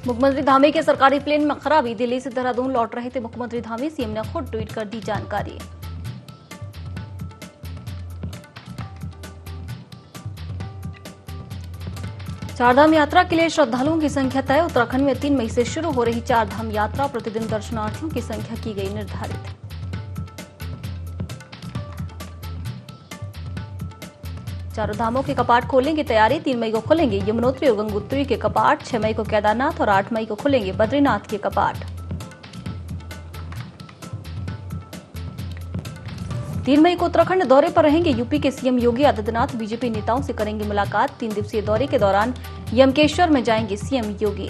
मुख्यमंत्री धामी के सरकारी प्लेन में खराबी। दिल्ली से देहरादून लौट रहे थे मुख्यमंत्री धामी। सीएम ने खुद ट्वीट कर दी जानकारी। चारधाम यात्रा के लिए श्रद्धालुओं की संख्या तय। उत्तराखंड में 3 मई से शुरू हो रही चारधाम यात्रा। प्रतिदिन दर्शनार्थियों की संख्या की गई निर्धारित। चारों धामों के कपाट खोलने की तैयारी। 3 मई को खुलेंगे यमुनोत्री और गंगोत्री के कपाट। 6 मई को केदारनाथ और 8 मई को खुलेंगे बद्रीनाथ के कपाट। 3 मई को उत्तराखंड दौरे पर रहेंगे यूपी के सीएम योगी आदित्यनाथ। बीजेपी नेताओं से करेंगे मुलाकात। 3 दिवसीय दौरे के दौरान यमकेश्वर में जाएंगे सीएम योगी।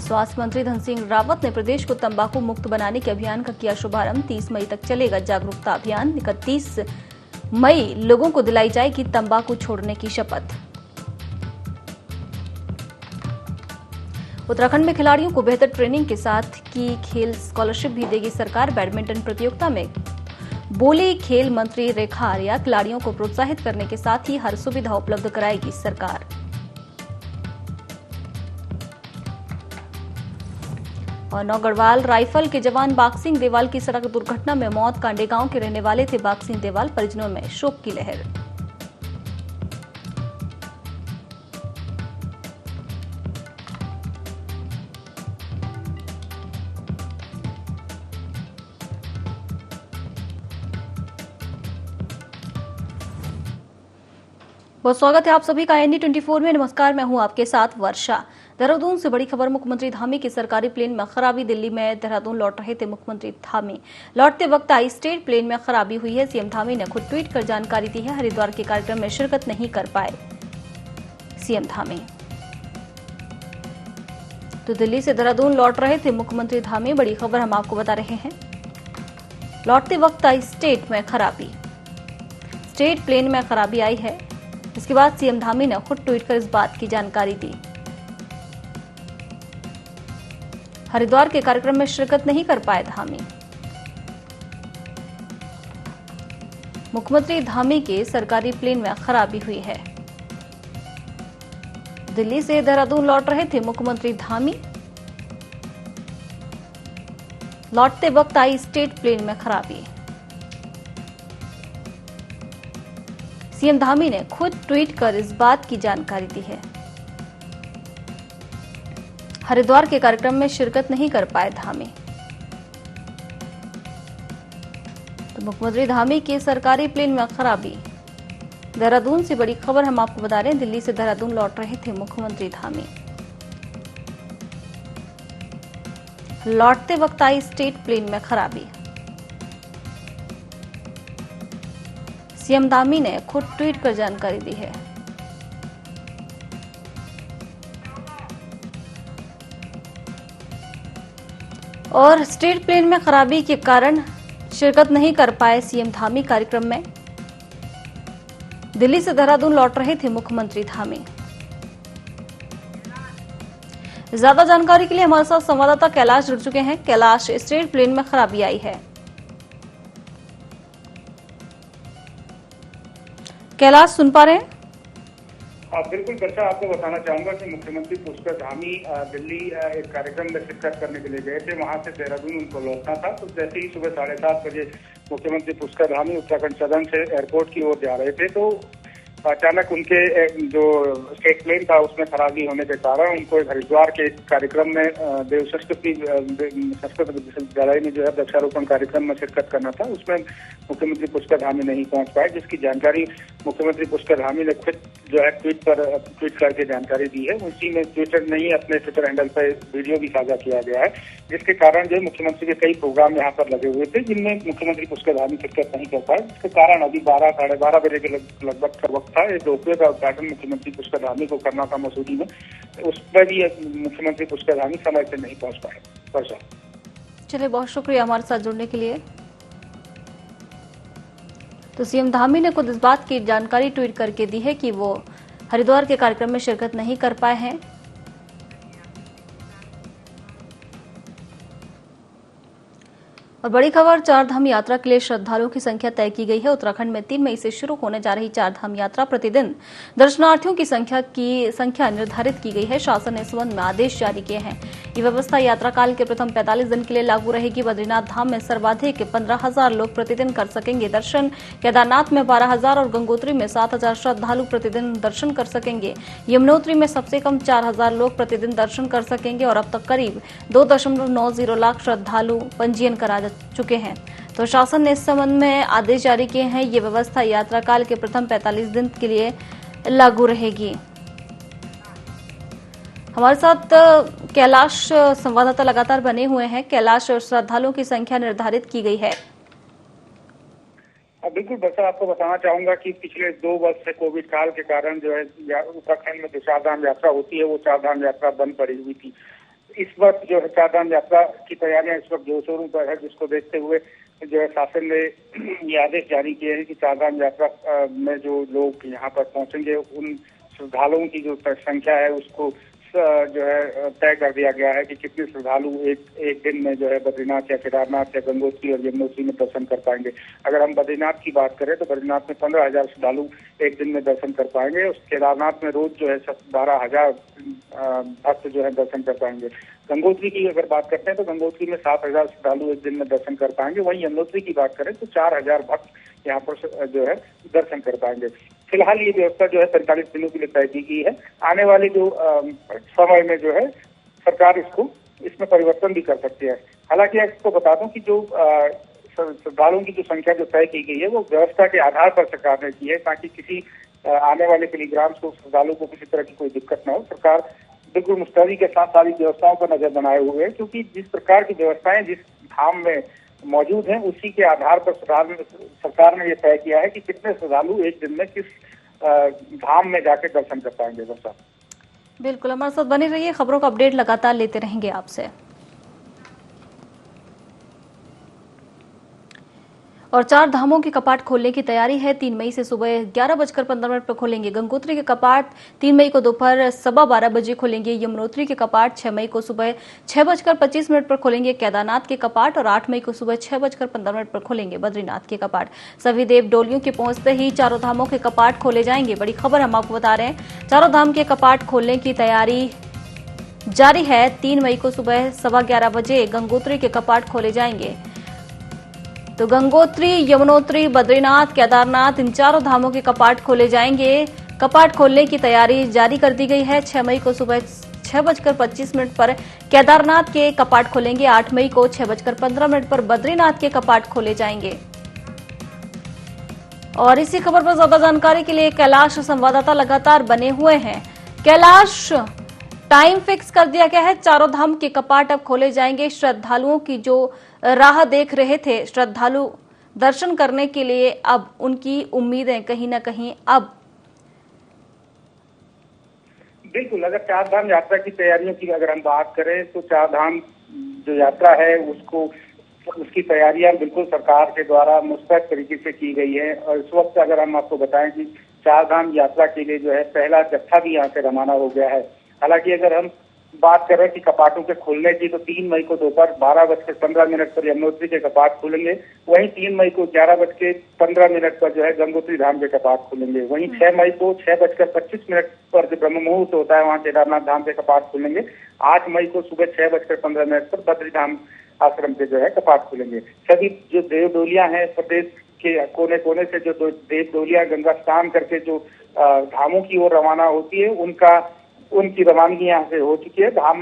स्वास्थ्य मंत्री धन सिंह रावत ने प्रदेश को तंबाकू मुक्त बनाने के अभियान का किया शुभारंभ। 30 मई तक चलेगा जागरूकता अभियान। 31 मई लोगों को दिलाई जाएगी तंबाकू छोड़ने की शपथ। उत्तराखंड में खिलाड़ियों को बेहतर ट्रेनिंग के साथ की खेल स्कॉलरशिप भी देगी सरकार। बैडमिंटन प्रतियोगिता में बोली खेल मंत्री रेखा आर्या। खिलाड़ियों को प्रोत्साहित करने के साथ ही हर सुविधा उपलब्ध कराएगी सरकार। और नौगढ़वाल राइफल के जवान बागसिंह देवाल की सड़क दुर्घटना में मौत। कांडे गांव के रहने वाले थे बागसिंह देवाल। परिजनों में शोक की लहर। बहुत स्वागत है आप सभी का ND24 में। नमस्कार, मैं हूं आपके साथ वर्षा। देहरादून से बड़ी खबर। मुख्यमंत्री धामी के सरकारी प्लेन में खराबी। दिल्ली में देहरादून लौट रहे थे मुख्यमंत्री धामी। लौटते वक्त आई स्टेट प्लेन में खराबी हुई है। सीएम धामी ने खुद ट्वीट कर जानकारी दी है। हरिद्वार के कार्यक्रम में शिरकत नहीं कर पाए सीएम धामी। तो दिल्ली से देहरादून लौट रहे थे मुख्यमंत्री धामी। बड़ी खबर हम आपको बता रहे हैं। लौटते वक्त आई स्टेट में खराबी। स्टेट प्लेन में खराबी आई है। इसके बाद सीएम धामी ने खुद ट्वीट कर इस बात की जानकारी दी। हरिद्वार के कार्यक्रम में शिरकत नहीं कर पाए धामी। मुख्यमंत्री धामी के सरकारी प्लेन में खराबी हुई है। दिल्ली से देहरादून लौट रहे थे मुख्यमंत्री धामी। लौटते वक्त आई स्टेट प्लेन में खराबी। सीएम धामी ने खुद ट्वीट कर इस बात की जानकारी दी है। हरिद्वार के कार्यक्रम में शिरकत नहीं कर पाए धामी। तो मुख्यमंत्री धामी के सरकारी प्लेन में खराबी। देहरादून से बड़ी खबर हम आपको बता रहे हैं। दिल्ली से देहरादून लौट रहे थे मुख्यमंत्री धामी। लौटते वक्त आई स्टेट प्लेन में खराबी। सीएम धामी ने खुद ट्वीट कर जानकारी दी है। और स्टेट प्लेन में खराबी के कारण शिरकत नहीं कर पाए सीएम धामी कार्यक्रम में। दिल्ली से देहरादून लौट रहे थे मुख्यमंत्री धामी। ज्यादा जानकारी के लिए हमारे साथ संवाददाता कैलाश जुड़ चुके हैं। कैलाश, स्टेट प्लेन में खराबी आई है। कैलाश, सुन पा रहे हैं? बिल्कुल वर्षा, आपको बताना चाहूंगा कि मुख्यमंत्री पुष्कर धामी दिल्ली एक कार्यक्रम में शिरकत करने के लिए गए थे। वहां से देहरादून उनको लौटना था। तो जैसे ही सुबह 7:30 बजे मुख्यमंत्री पुष्कर धामी उत्तराखंड सदन से एयरपोर्ट की ओर जा रहे थे तो अचानक उनके जो स्टेट प्लेन था उसमें खराबी होने के कारण उनको एक हरिद्वार के कार्यक्रम में देव संस्कृत विश्वविद्यालय में जो है वृक्षारोपण कार्यक्रम में शिरकत करना था। उसमें मुख्यमंत्री पुष्कर धामी नहीं पहुंच पाए, जिसकी जानकारी मुख्यमंत्री पुष्कर धामी ने खुद जो है ट्वीट करके जानकारी दी है। उसी में ट्विटर नहीं, अपने ट्विटर हैंडल पर वीडियो भी साझा किया गया है, जिसके कारण जो मुख्यमंत्री के कई प्रोग्राम यहाँ पर लगे हुए थे जिनमें मुख्यमंत्री पुष्कर धामी शिरकत नहीं कर पाए, जिसके कारण अभी 12 साढ़े 12 बजे के लगभग का वक्त था। एक रोपवे का उद्घाटन मुख्यमंत्री पुष्कर धामी को करना था मसूरी में, उस पर भी मुख्यमंत्री पुष्कर धामी समय से नहीं पहुंच पाए। वर्षा, चलिए, बहुत शुक्रिया हमारे साथ जुड़ने के लिए। तो सीएम धामी ने खुद इस बात की जानकारी ट्वीट करके दी है कि वो हरिद्वार के कार्यक्रम में शिरकत नहीं कर पाए हैं। और बड़ी खबर, चार धाम यात्रा के लिए श्रद्धालुओं की संख्या तय की गई है। उत्तराखंड में 3 मई से शुरू होने जा रही चार धाम यात्रा प्रतिदिन दर्शनार्थियों की संख्या निर्धारित की गई है। शासन ने इस संबंध में आदेश जारी किए हैं। ये व्यवस्था यात्रा काल के प्रथम 45 दिन के लिए लागू रहेगी। बद्रीनाथ धाम में सर्वाधिक 15,000 लोग प्रतिदिन कर सकेंगे दर्शन। केदारनाथ में 12,000 और गंगोत्री में 7,000 श्रद्धालु प्रतिदिन दर्शन कर सकेंगे। यमुनोत्री में सबसे कम 4,000 लोग प्रतिदिन दर्शन कर सकेंगे और अब तक करीब 2.90 लाख श्रद्धालु पंजीयन करा चुके हैं। तो शासन ने इस संबंध में आदेश जारी किए हैं। ये व्यवस्था यात्रा काल के प्रथम 45 दिन के लिए लागू रहेगी। हमारे साथ कैलाश संवाददाता लगातार बने हुए हैं। कैलाश, श्रद्धालुओं की संख्या निर्धारित की गई है। बिल्कुल बच्चा, आपको बताना चाहूंगा कि पिछले 2 वर्ष से कोविड काल के कारण जो है उत्तराखंड में जो चार धाम यात्रा होती है वो चार धाम यात्रा बंद पड़ी हुई थी। इस वक्त जो है चार धाम यात्रा की तैयारियां इस वक्त जोर शोरों पर है, जिसको देखते हुए जो है शासन ने ये आदेश जारी किए हैं कि चार धाम यात्रा में जो लोग यहाँ पर पहुंचेंगे उन श्रद्धालुओं की जो संख्या है उसको जो है तय कर दिया गया है कि कितने श्रद्धालु एक दिन में जो है बद्रीनाथ या केदारनाथ या गंगोत्री और यमुनोत्री में दर्शन कर पाएंगे। अगर हम बद्रीनाथ की बात करें तो बद्रीनाथ में 15,000 श्रद्धालु एक दिन में दर्शन कर पाएंगे। उस केदारनाथ में रोज जो है 12,000 भक्त जो है दर्शन कर पाएंगे। गंगोत्री की अगर बात करते हैं तो गंगोत्री में 7,000 श्रद्धालु एक दिन में दर्शन कर पाएंगे। वहीं यमुनोत्री की बात करें तो 4,000 भक्त यहाँ पर जो है दर्शन कर पाएंगे। फिलहाल ये व्यवस्था जो है 45 दिनों के लिए तय की गई है। आने वाले जो समय में जो है सरकार इसमें परिवर्तन भी कर सकती है। हालांकि आपको बता दूं कि जो श्रद्धालुओं की जो संख्या जो तय की गई है वो व्यवस्था के आधार पर सरकार ने की है, ताकि किसी आने वाले पिलग्राम्स को श्रद्धालुओं को किसी तरह की कोई दिक्कत न हो। सरकार बिल्कुल मुस्तैदी के साथ सारी व्यवस्थाओं पर नजर बनाए हुए है, क्योंकि जिस प्रकार की व्यवस्थाएं जिस धाम में मौजूद हैं उसी के आधार पर सरकार ने यह तय किया है कि कितने श्रद्धालु एक दिन में किस धाम में जाकर दर्शन कर पाएंगे। बस बिल्कुल, हमारे साथ बने रहिए, खबरों का अपडेट लगातार लेते रहेंगे आपसे। और चार धामों के कपाट खोलने की तैयारी है। 3 मई से सुबह 11:15 पर खोलेंगे गंगोत्री के कपाट, 3 मई को दोपहर 12:15 बजे खोलेंगे यमुनोत्री के कपाट, 6 मई को सुबह 6:25 पर खोलेंगे केदारनाथ के कपाट और 8 मई को सुबह 6:15 पर खोलेंगे बद्रीनाथ के कपाट। सभी देव डोलियों के पहुंचते ही चारों धामों के कपाट खोले जाएंगे। बड़ी खबर हम आपको बता रहे हैं, चारों धाम के कपाट खोलने की तैयारी जारी है। 3 मई को सुबह 11:15 बजे गंगोत्री के कपाट खोले जाएंगे। तो गंगोत्री, यमुनोत्री, बद्रीनाथ, केदारनाथ, इन चारों धामों के कपाट खोले जाएंगे। कपाट खोलने की तैयारी जारी कर दी गई है। 6 मई को सुबह 6:25 पर केदारनाथ के कपाट खोलेंगे। 8 मई को 6:15 पर बद्रीनाथ के कपाट खोले जाएंगे। और इसी खबर पर ज्यादा जानकारी के लिए कैलाश संवाददाता लगातार बने हुए हैं। कैलाश, टाइम फिक्स कर दिया गया है, चारों धाम के कपाट अब खोले जाएंगे। श्रद्धालुओं की जो राह देख रहे थे श्रद्धालु दर्शन करने के लिए, अब उनकी उम्मीदें कहीं ना कहीं अब बिल्कुल, अगर चार धाम यात्रा की तैयारियों की अगर हम बात करें तो चार धाम जो यात्रा है उसकी तैयारियां बिल्कुल सरकार के द्वारा मुस्तैद तरीके से की गई है। और इस वक्त अगर हम आपको बताएं कि चार धाम यात्रा के लिए जो है पहला जत्था भी यहाँ से रवाना हो गया है। हालांकि अगर हम बात करें कि कपाटों के खुलने की तो 3 मई को दोपहर 12:15 पर यमुनोत्री के कपाट खुलेंगे। वहीं 3 मई को 11:15 पर जो है गंगोत्री धाम के कपाट खुलेंगे। वहीं 6 मई को 6:25 पर जो ब्रह्म मुहूर्त होता है वहाँ केदारनाथ धाम के कपाट खुलेंगे। 8 मई को सुबह 6:15 पर बद्री धाम आश्रम के जो है कपाट खुलेंगे। सभी जो देव डोलियां हैं प्रदेश के कोने कोने से जो देव डोलियां गंगा स्नान करके जो धामों की ओर रवाना होती है उनकी रवानगी यहाँ से हो चुकी है। धाम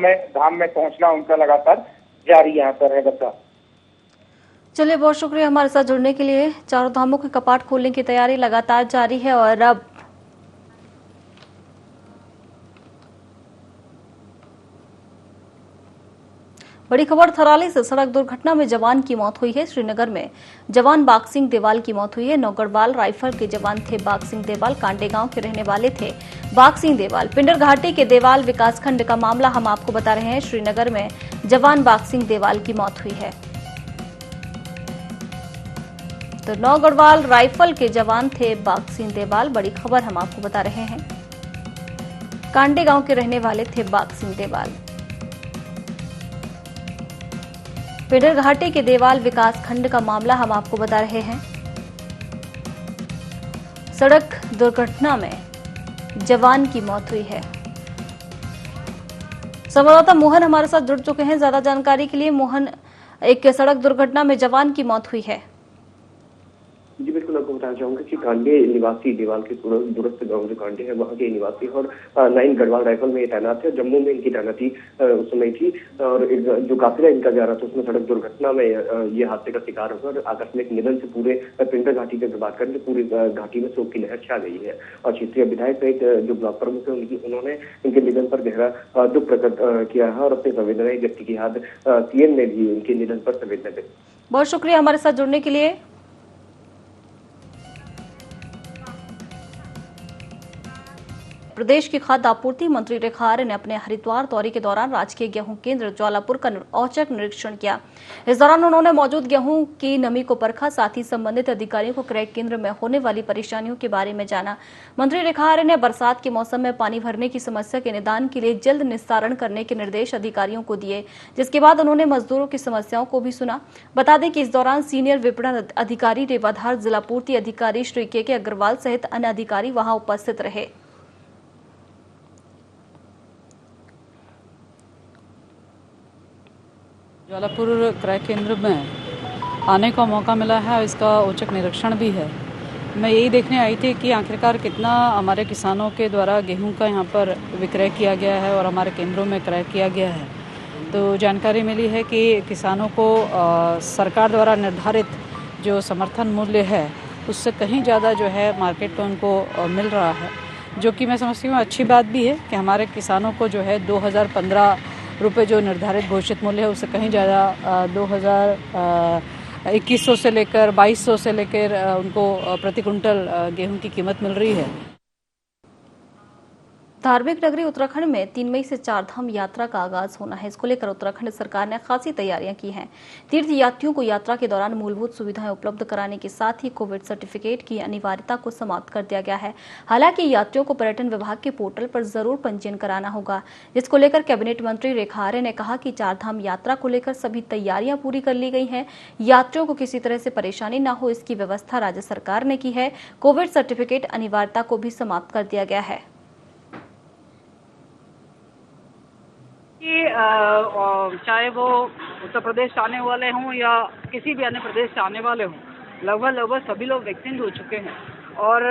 में पहुंचना उनका लगातार जारी यहाँ पर है। बच्चा, चलिए, बहुत शुक्रिया हमारे साथ जुड़ने के लिए। चारों धामों के कपाट खोलने की तैयारी लगातार जारी है। और अब बड़ी खबर, थराली से सड़क दुर्घटना में जवान की मौत हुई है। श्रीनगर में जवान बाग सिंह देवाल की मौत हुई है। नौगढ़वाल राइफल के जवान थे बाग सिंह देवाल, कांडे गांव के रहने वाले थे बाग सिंह देवाल। पिंडर घाटी के देवाल विकासखंड का मामला हम आपको बता रहे हैं। श्रीनगर में जवान बाग सिंह देवाल की मौत हुई है। तो नौगढ़वाल राइफल के जवान थे बाग सिंह देवाल, बड़ी खबर हम आपको बता रहे हैं। कांडे गांव के रहने वाले थे बाग सिंह देवाल। पिंडर घाटी के देवाल विकास खंड का मामला हम आपको बता रहे हैं। सड़क दुर्घटना में जवान की मौत हुई है। संवाददाता मोहन हमारे साथ जुड़ चुके हैं ज्यादा जानकारी के लिए। मोहन, एक सड़क दुर्घटना में जवान की मौत हुई है। जी बिल्कुल, आपको बताना चाहूंगा कि कांडे निवासी देवाल के दूरस्थ गांव जो कांडे है वहां के निवासी और 9 गढ़वाल राइफल में ये तैनात है। जम्मू में इनकी तैनाती उस समय थी और जो काफिला इनका जा रहा था उसमें सड़क दुर्घटना में ये हादसे का शिकार होकर आकस्मिक निधन से पूरे पिंडर घाटी की बात करें तो पूरी घाटी में शोक की लहर छा गई है। और क्षेत्रीय विधायक सहित जो ब्लॉक प्रमुख है उन्होंने इनके निधन पर गहरा दुख प्रकट किया है और अपनी संवेदनाएं व्यक्त की है। सीएम ने भी इनके निधन पर संवेदना व्यक्त। बहुत शुक्रिया हमारे साथ जुड़ने के लिए। प्रदेश की खाद्य आपूर्ति मंत्री रेखा आर्य ने अपने हरिद्वार दौरे के दौरान राजकीय गेहूं केंद्र ज्वालापुर का औचक निरीक्षण किया। इस दौरान उन्होंने मौजूद गेहूं की नमी को परखा, साथ ही संबंधित अधिकारियों को क्रय केंद्र में होने वाली परेशानियों के बारे में जाना। मंत्री रेखा आर्य ने बरसात के मौसम में पानी भरने की समस्या के निदान के लिए जल्द निस्तारण करने के निर्देश अधिकारियों को दिए, जिसके बाद उन्होंने मजदूरों की समस्याओं को भी सुना। बता दें कि इस दौरान सीनियर विपणन अधिकारी रेवाधार, जिला पूर्ति अधिकारी श्री के अग्रवाल सहित अन्य अधिकारी वहां उपस्थित रहे। ज्वालापुर क्रय केंद्र में आने का मौका मिला है, इसका औचक निरीक्षण भी है। मैं यही देखने आई थी कि आखिरकार कितना हमारे किसानों के द्वारा गेहूं का यहाँ पर विक्रय किया गया है और हमारे केंद्रों में क्रय किया गया है। तो जानकारी मिली है कि किसानों को सरकार द्वारा निर्धारित जो समर्थन मूल्य है उससे कहीं ज़्यादा जो है मार्केट में उनको मिल रहा है, जो कि मैं समझती हूँ अच्छी बात भी है कि हमारे किसानों को जो है 2015 रुपये जो निर्धारित घोषित मूल्य है उससे कहीं ज़्यादा 2100 से लेकर 2200 से लेकर उनको प्रति कुंटल गेहूं की कीमत मिल रही है। धार्मिक नगरी उत्तराखंड में 3 मई से 4 धाम यात्रा का आगाज होना है। इसको लेकर उत्तराखंड सरकार ने खासी तैयारियां की हैं। तीर्थ यात्रियों को यात्रा के दौरान मूलभूत सुविधाएं उपलब्ध कराने के साथ ही कोविड सर्टिफिकेट की अनिवार्यता को समाप्त कर दिया गया है। हालांकि यात्रियों को पर्यटन विभाग के पोर्टल पर जरूर पंजीयन कराना होगा, जिसको लेकर कैबिनेट मंत्री रेखा आर्य ने कहा कि 4 धाम यात्रा को लेकर सभी तैयारियां पूरी कर ली गई हैं। यात्रियों को किसी तरह से परेशानी न हो, इसकी व्यवस्था राज्य सरकार ने की है। कोविड सर्टिफिकेट अनिवार्यता को भी समाप्त कर दिया गया है। कि चाहे वो उत्तर प्रदेश से आने वाले हों या किसी भी अन्य प्रदेश से आने वाले हों, लगभग सभी लोग वैक्सीन हो चुके हैं और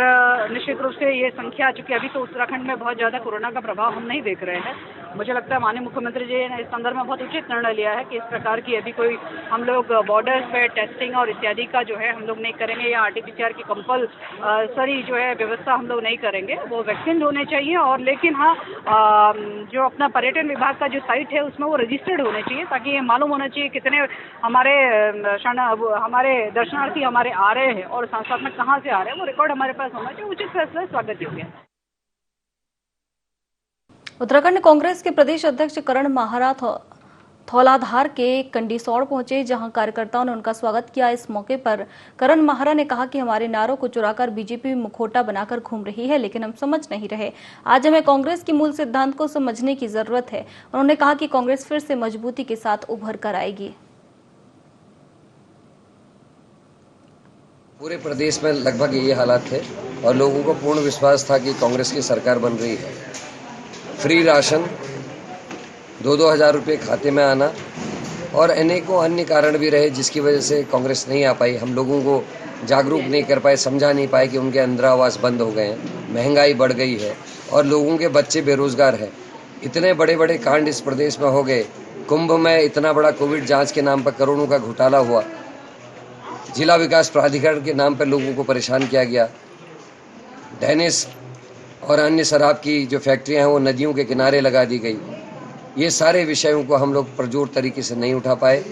निश्चित रूप से ये संख्या, चूंकि अभी तो उत्तराखंड में बहुत ज़्यादा कोरोना का प्रभाव हम नहीं देख रहे हैं, मुझे लगता है माननीय मुख्यमंत्री जी ने इस संदर्भ में बहुत उचित निर्णय लिया है कि इस प्रकार की अभी कोई हम लोग बॉर्डर्स पे टेस्टिंग और इत्यादि का जो है हम लोग नहीं करेंगे या RT-PCR की कंपलसरी जो है व्यवस्था हम लोग नहीं करेंगे। वो वैक्सीन होने चाहिए और लेकिन हाँ, जो अपना पर्यटन विभाग का जो साइट है उसमें वो रजिस्टर्ड होने चाहिए, ताकि ये मालूम होना चाहिए कितने हमारे दर्शनार्थी हमारे आ रहे हैं और साथ साथ में कहाँ से आ रहे हैं, वो रिकॉर्ड हमारे पास होना चाहिए। उचित फैसला स्वागत योग्य है। उत्तराखंड कांग्रेस के प्रदेश अध्यक्ष करण माहरा धौलाधार के कंडीसौड़ पहुंचे, जहां कार्यकर्ताओं ने उनका स्वागत किया। इस मौके पर करण माहरा ने कहा कि हमारे नारों को चुराकर बीजेपी मुखौटा बनाकर घूम रही है, लेकिन हम समझ नहीं रहे। आज हमें कांग्रेस की मूल सिद्धांत को समझने की जरूरत है। उन्होंने कहा कि कांग्रेस फिर से मजबूती के साथ उभर कर आएगी। पूरे प्रदेश में लगभग यही हालात थे और लोगों को पूर्ण विश्वास था कि कांग्रेस की सरकार बन रही है। फ्री राशन, 2-2 हज़ार रुपये खाते में आना और अनेकों अन्य कारण भी रहे जिसकी वजह से कांग्रेस नहीं आ पाई। हम लोगों को जागरूक नहीं कर पाए, समझा नहीं पाए कि उनके इंदिरा आवास बंद हो गए हैं, महंगाई बढ़ गई है और लोगों के बच्चे बेरोजगार हैं। इतने बड़े बड़े कांड इस प्रदेश में हो गए। कुंभ में इतना बड़ा कोविड जांच के नाम पर करोड़ों का घोटाला हुआ। जिला विकास प्राधिकरण के नाम पर लोगों को परेशान किया गया। डेनिस और अन्य शराब की जो फैक्ट्रियां हैं वो नदियों के किनारे लगा दी गई। ये सारे विषयों को हम लोग प्रजोर तरीके से नहीं उठा पाए।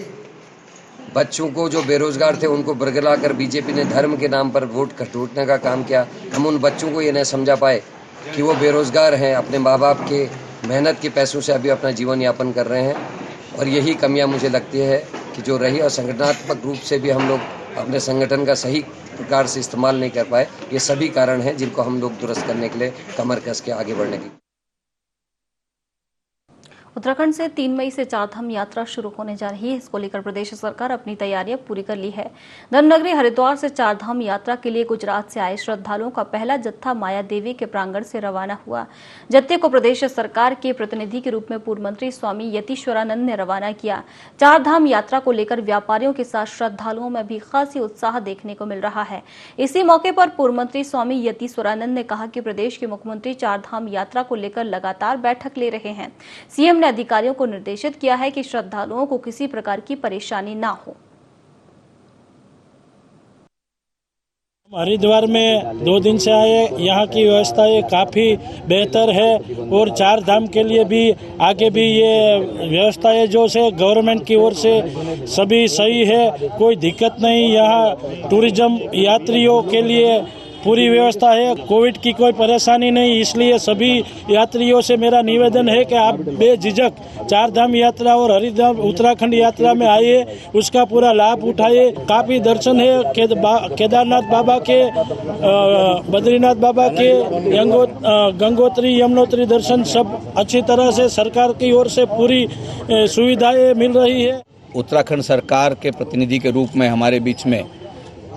बच्चों को जो बेरोजगार थे उनको बरगला कर बीजेपी ने धर्म के नाम पर वोट खटोटने का काम किया। हम उन बच्चों को ये नहीं समझा पाए कि वो बेरोजगार हैं, अपने माँ बाप के मेहनत के पैसों से अभी अपना जीवन यापन कर रहे हैं। और यही कमियां मुझे लगती है कि जो रही, और संगठनात्मक रूप से भी हम लोग अपने संगठन का सही प्रकार से इस्तेमाल नहीं कर पाए। ये सभी कारण हैं जिनको हम लोग दुरुस्त करने के लिए कमर कस के आगे बढ़ने की। उत्तराखंड से 3 मई से चारधाम यात्रा शुरू होने जा रही है। इसको लेकर प्रदेश सरकार अपनी तैयारियां पूरी कर ली है। धर्मनगरी हरिद्वार से चारधाम यात्रा के लिए गुजरात से आए श्रद्धालुओं का पहला जत्था माया देवी के प्रांगण से रवाना हुआ। जत्थे को प्रदेश सरकार के प्रतिनिधि के रूप में पूर्व मंत्री स्वामी यतीश्वरानंद ने रवाना किया। चारधाम यात्रा को लेकर व्यापारियों के साथ श्रद्धालुओं में भी खासी उत्साह देखने को मिल रहा है। इसी मौके पर पूर्व मंत्री स्वामी यतीश्वरानंद ने कहा कि प्रदेश के मुख्यमंत्री चारधाम यात्रा को लेकर लगातार बैठक ले रहे हैं। सीएम ने अधिकारियों को निर्देशित किया है कि श्रद्धालुओं को किसी प्रकार की परेशानी ना हो। हरिद्वार में 2 दिन से आए, यहाँ की व्यवस्थाएं काफ़ी बेहतर है और चार धाम के लिए भी आगे भी ये व्यवस्थाएं जो से गवर्नमेंट की ओर से सभी सही है, कोई दिक्कत नहीं। यहाँ टूरिज्म यात्रियों के लिए पूरी व्यवस्था है, कोविड की कोई परेशानी नहीं। इसलिए सभी यात्रियों से मेरा निवेदन है कि आप बेझिझक चारधाम यात्रा और हरिद्वार उत्तराखंड यात्रा में आइए, उसका पूरा लाभ उठाइए। काफ़ी दर्शन है केदारनाथ बाबा के, बद्रीनाथ बाबा के, गंगोत्री यमुनोत्री दर्शन सब अच्छी तरह से सरकार की ओर से पूरी सुविधाएं मिल रही है। उत्तराखंड सरकार के प्रतिनिधि के रूप में हमारे बीच में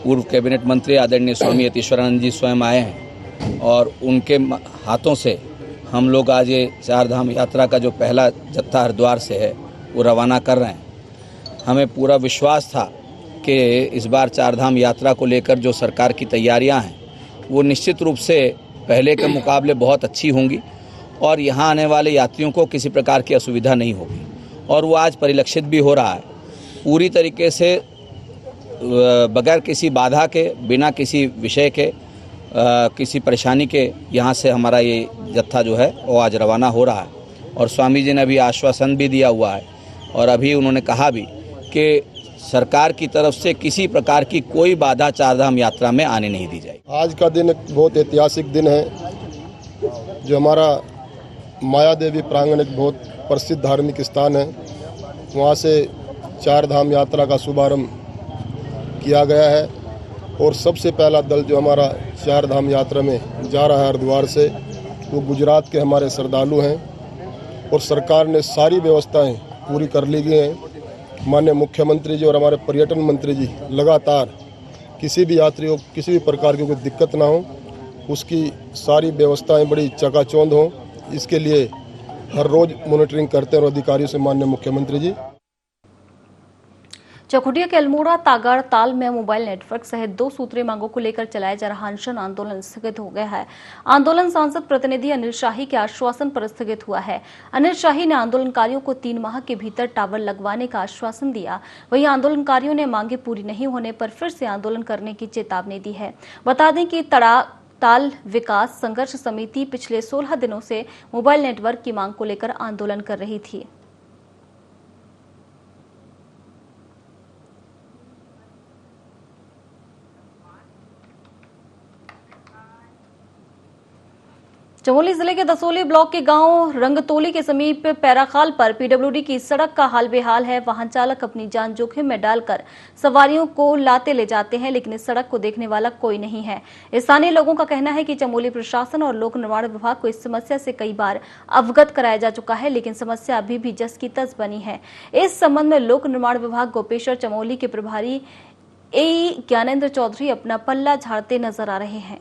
पूर्व कैबिनेट मंत्री आदरणीय स्वामी यतीश्वरानंद जी स्वयं आए हैं और उनके हाथों से हम लोग आज ये चारधाम यात्रा का जो पहला जत्था हरिद्वार से है वो रवाना कर रहे हैं। हमें पूरा विश्वास था कि इस बार चारधाम यात्रा को लेकर जो सरकार की तैयारियां हैं वो निश्चित रूप से पहले के मुकाबले बहुत अच्छी होंगी और यहाँ आने वाले यात्रियों को किसी प्रकार की असुविधा नहीं होगी और वो आज परिलक्षित भी हो रहा है। पूरी तरीके से बगैर किसी बाधा के, बिना किसी विषय के, किसी परेशानी के यहाँ से हमारा ये जत्था जो है वो आज रवाना हो रहा है। और स्वामी जी ने अभी आश्वासन भी दिया हुआ है और अभी उन्होंने कहा भी कि सरकार की तरफ से किसी प्रकार की कोई बाधा चारधाम यात्रा में आने नहीं दी जाएगी। आज का दिन एक बहुत ऐतिहासिक दिन है। जो हमारा माया देवी प्रांगण एक बहुत प्रसिद्ध धार्मिक स्थान है, वहाँ से चारधाम यात्रा का शुभारंभ किया गया है और सबसे पहला दल जो हमारा चारधाम यात्रा में जा रहा है हरिद्वार से, वो गुजरात के हमारे श्रद्धालु हैं और सरकार ने सारी व्यवस्थाएं पूरी कर ली गई हैं। माननीय मुख्यमंत्री जी और हमारे पर्यटन मंत्री जी लगातार किसी भी यात्री को किसी भी प्रकार की कोई दिक्कत ना हो, उसकी सारी व्यवस्थाएं बड़ी चकाचौंध हों, इसके लिए हर रोज़ मॉनिटरिंग करते हैं और अधिकारियों से माननीय मुख्यमंत्री जी। चकोटिया के अल्मोड़ा तागाड़ ताल में मोबाइल नेटवर्क सहित 2 सूत्रीय मांगों को लेकर चलाया जा रहा अनशन आंदोलन स्थगित हो गया है। आंदोलन सांसद प्रतिनिधि अनिल शाही के आश्वासन पर स्थगित हुआ है। अनिल शाही ने आंदोलनकारियों को 3 माह के भीतर टावर लगवाने का आश्वासन दिया। वहीं आंदोलनकारियों ने मांगे पूरी नहीं होने पर फिर से आंदोलन करने की चेतावनी दी है। बता दें कि ताल विकास संघर्ष समिति पिछले 16 दिनों से मोबाइल नेटवर्क की मांग को लेकर आंदोलन कर रही थी। चमोली जिले के दसोली ब्लॉक के गांव रंगतोली के समीप पैराखाल पर पीडब्ल्यूडी की सड़क का हाल बेहाल है। वाहन चालक अपनी जान जोखिम में डालकर सवारियों को लाते ले जाते हैं, लेकिन इस सड़क को देखने वाला कोई नहीं है। स्थानीय लोगों का कहना है कि चमोली प्रशासन और लोक निर्माण विभाग को इस समस्या से कई बार अवगत कराया जा चुका है, लेकिन समस्या अभी भी जस की तस बनी है। इस संबंध में लोक निर्माण विभाग गोपेश्वर चमोली के प्रभारी एई ज्ञानेंद्र चौधरी अपना पल्ला झाड़ते नजर आ रहे हैं।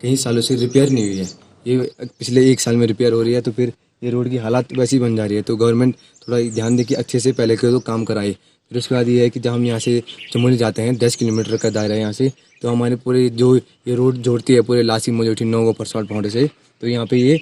कई सालों से रिपेयर नहीं हुई है, ये पिछले 1 साल में रिपेयर हो रही है, तो फिर ये रोड की हालत वैसी बन जा रही है। तो गवर्नमेंट थोड़ा ध्यान दे कि अच्छे से पहले के तो काम कराए। फिर उसके बाद ये है कि जब हम यहाँ से चमोली जाते हैं 10 किलोमीटर का दायरा है यहाँ से, तो हमारे पूरे जो ये रोड जोड़ती है पूरे लासी मजोठी 9 परसाट पहुँचे से, तो यहाँ पे ये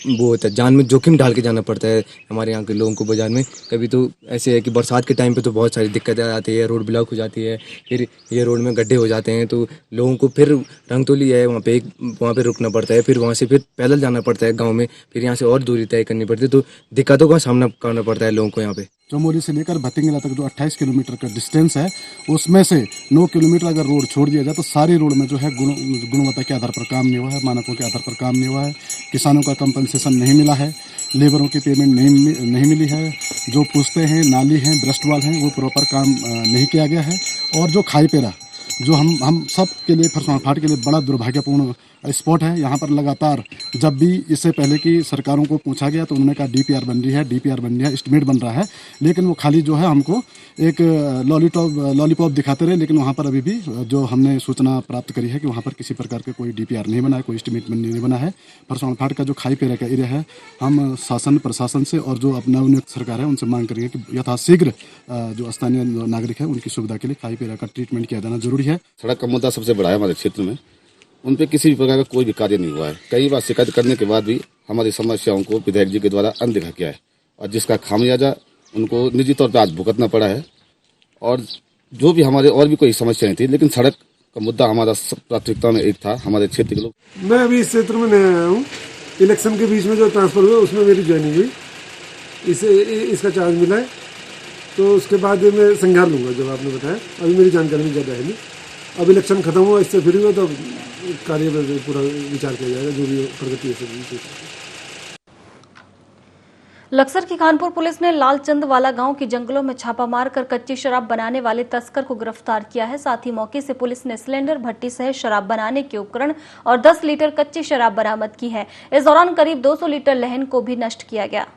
वो होता है, जान में जोखिम डाल के जाना पड़ता है हमारे यहाँ के लोगों को बाजार में। कभी तो ऐसे है कि बरसात के टाइम पे तो बहुत सारी दिक्कतें आती है, रोड ब्लॉक हो जाती है, फिर ये रोड में गड्ढे हो जाते हैं, तो लोगों को फिर रंगतोली है वहाँ पे रुकना पड़ता है, फिर वहाँ से फिर पैदल जाना पड़ता है गाँव में, फिर यहाँ से और दूरी तय करनी पड़ती है, तो दिक्कतों का सामना करना पड़ता है लोगों को यहाँ पे। चमोली से लेकर भतिंगला तक जो 28 किलोमीटर का डिस्टेंस है, उसमें से 9 किलोमीटर अगर रोड छोड़ दिया जाए तो सारी रोड में जो है गुणवत्ता के आधार पर काम नहीं हुआ है, मानकों के आधार पर काम नहीं हुआ है, किसानों का कंपनसेशन नहीं मिला है, लेबरों की पेमेंट नहीं मिली है, जो पूछते हैं नाली हैं ब्रस्ट वाल हैं वो प्रॉपर काम नहीं किया गया है, और जो खाई पेरा जो हम सब के लिए फरसान फाट के लिए बड़ा दुर्भाग्यपूर्ण स्पॉट है। यहाँ पर लगातार जब भी इससे पहले की सरकारों को पूछा गया तो उन्होंने कहा डीपीआर बन रही है, एस्टिमेट बन रहा है, लेकिन वो खाली जो है हमको एक लॉलीपॉप दिखाते रहे। लेकिन वहाँ पर अभी भी जो हमने सूचना प्राप्त करी है कि वहाँ पर किसी प्रकार का कोई डीपीआर नहीं बना है, कोई एस्टिमेट नहीं बना है। फरसान फाट का जो खाई पेरा का एरिया है, हम शासन प्रशासन से और जो अपना नवनियुक्त सरकार है उनसे मांग करेंगे कि यथाशीघ्र जो स्थानीय नागरिक है उनकी सुविधा के लिए खाई पेरा का ट्रीटमेंट किया जाना जरूरी है। सड़क का मुद्दा सबसे बड़ा है हमारे क्षेत्र में, उन पर किसी भी प्रकार का कोई भी कार्य नहीं हुआ है। कई बार शिकायत करने के बाद भी हमारी समस्याओं को विधायक जी के द्वारा अनदेखा किया है और जिसका खामियाजा उनको निजी तौर पर आज भुगतना पड़ा है। और जो भी हमारे और भी कोई समस्याएं थी, लेकिन सड़क का मुद्दा हमारा प्राथमिकता में एक था। हमारे क्षेत्र के लोग, मैं अभी इस क्षेत्र में नया आया हूँ। इलेक्शन के बीच में जो ट्रांसफर हुआ उसमें मेरी ज्वाइनिंग हुई, इसका चार्ज मिला है, तो उसके बाद मैं संज्ञान लूँगा जब आपने बताया। अभी मेरी जानकारी में ज़्यादा है नहीं, अब इलेक्शन खत्म हुआ, इससे फ्री हुआ तो कार्य में पूरा विचार किया जाएगा जो भी प्रगति है। लक्सर की खानपुर पुलिस ने लालचंद वाला गांव के जंगलों में छापा मारकर कच्ची शराब बनाने वाले तस्कर को गिरफ्तार किया है। साथ ही मौके से पुलिस ने सिलेंडर, भट्टी सहित शराब बनाने के उपकरण और 10 लीटर कच्ची शराब बरामद की है। इस दौरान करीब 200 लीटर लहन को भी नष्ट किया गया।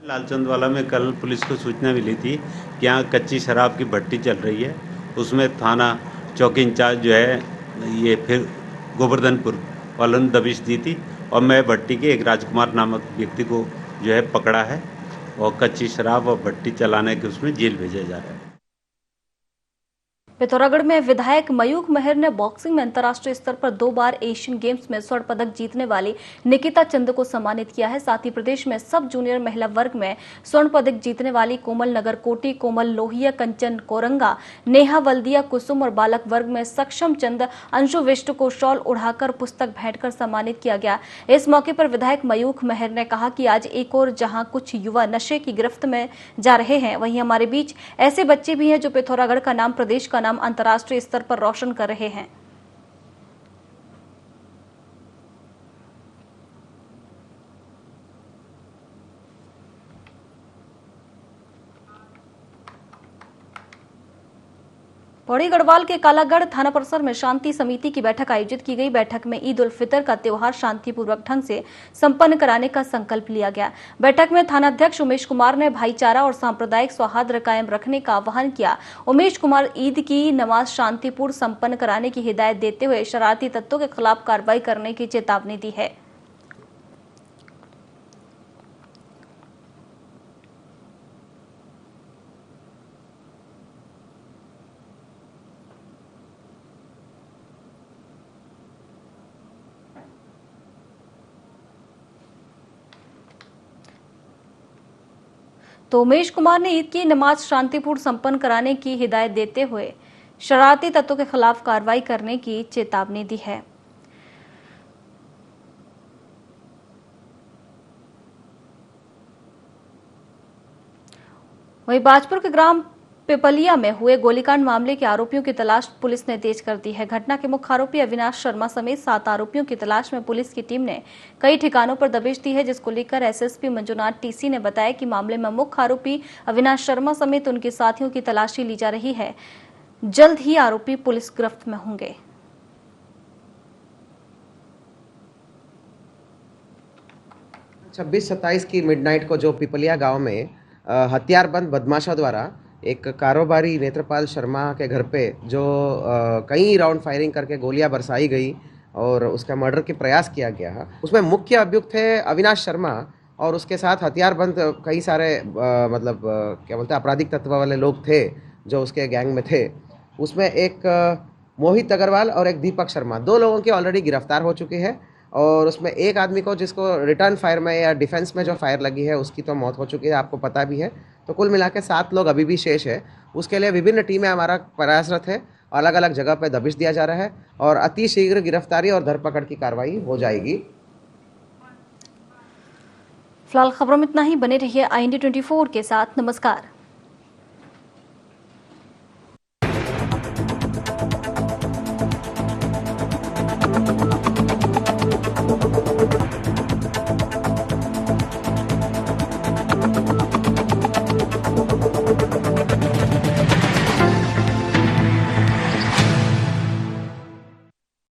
लालचंदवाला में कल पुलिस को सूचना मिली थी कि यहाँ कच्ची शराब की भट्टी चल रही है। उसमें थाना चौकी इंचार्ज जो है ये फिर गोवर्धनपुर वालों ने दबिश दी थी और मैं भट्टी के एक राजकुमार नामक व्यक्ति को जो है पकड़ा है और कच्ची शराब और भट्टी चलाने के उसमें जेल भेजा जा रहा है। पिथौरागढ़ में विधायक मयूख मेहर ने बॉक्सिंग में अंतर्राष्ट्रीय स्तर पर 2 बार एशियन गेम्स में स्वर्ण पदक जीतने वाली निकिता चंद को सम्मानित किया है। साथ ही प्रदेश में सब जूनियर महिला वर्ग में स्वर्ण पदक जीतने वाली कोमल नगर कोटी, कोमल लोहिया, कंचन कोरंगा, नेहा वल्दिया कुसुम और बालक वर्ग में सक्षम चंद, अंशु विष्ट को शॉल उड़ाकर पुस्तक भेंटकर सम्मानित किया गया। इस मौके पर विधायक मयूख मेहर ने कहा कि आज एक और जहां कुछ युवा नशे की गिरफ्त में जा रहे हैं, वहीं हमारे बीच ऐसे बच्चे भी हैं जो पिथौरागढ़ का नाम, प्रदेश का नाम अंतर्राष्ट्रीय स्तर पर रोशन कर रहे हैं। पौड़ी गढ़वाल के कालागढ़ थाना परिसर में शांति समिति की बैठक आयोजित की गई। बैठक में ईद उल फितर का त्योहार शांतिपूर्वक ढंग से संपन्न कराने का संकल्प लिया गया। बैठक में थानाध्यक्ष उमेश कुमार ने भाईचारा और सांप्रदायिक सौहार्द कायम रखने का आह्वान किया। उमेश कुमार ईद की नमाज शांतिपूर्ण संपन्न कराने की हिदायत देते हुए शरारती तत्वों के खिलाफ कार्रवाई करने की चेतावनी दी है। तो उमेश कुमार ने ईद की नमाज शांतिपूर्ण संपन्न कराने की हिदायत देते हुए शरारती तत्वों के खिलाफ कार्रवाई करने की चेतावनी दी है। वहीं बाजपुर के ग्राम पिपलिया में हुए गोलीकांड मामले के आरोपियों की तलाश पुलिस ने तेज कर दी है। घटना के मुख्य आरोपी अविनाश शर्मा समेत 7 आरोपियों की तलाश में पुलिस की टीम ने कई ठिकानों पर दबिश दी है, जिसको लेकर एसएसपी मंजुनाथ टीसी ने बताया कि मामले में मुख्य आरोपी अविनाश शर्मा समेत उनके साथियों की तलाशी ली जा रही है। जल्द ही आरोपी पुलिस गिरफ्त में होंगे। 26-27 की मिडनाइट को जो पिपलिया गांव में हथियारबंद बदमाशों द्वारा एक कारोबारी नेत्रपाल शर्मा के घर पे जो कई राउंड फायरिंग करके गोलियां बरसाई गई और उसका मर्डर के प्रयास किया गया। उसमें मुख्य अभियुक्त है अविनाश शर्मा और उसके साथ हथियारबंद कई सारे क्या बोलते हैं आपराधिक तत्व वाले लोग थे जो उसके गैंग में थे। उसमें एक मोहित अग्रवाल और एक दीपक शर्मा, 2 लोगों की ऑलरेडी गिरफ्तार हो चुकी है और उसमें एक आदमी को जिसको रिटर्न फायर में या डिफेंस में जो फायर लगी है उसकी तो मौत हो चुकी है, आपको पता भी है। तो कुल मिला के 7 लोग अभी भी शेष है। उसके लिए विभिन्न टीमें हमारा प्रयासरत है, अलग अलग जगह पे दबिश दिया जा रहा है और अति शीघ्र गिरफ्तारी और धरपकड़ की कार्रवाई हो जाएगी। फिलहाल खबरों में इतना ही। बने रहिए IND 24 के साथ। नमस्कार।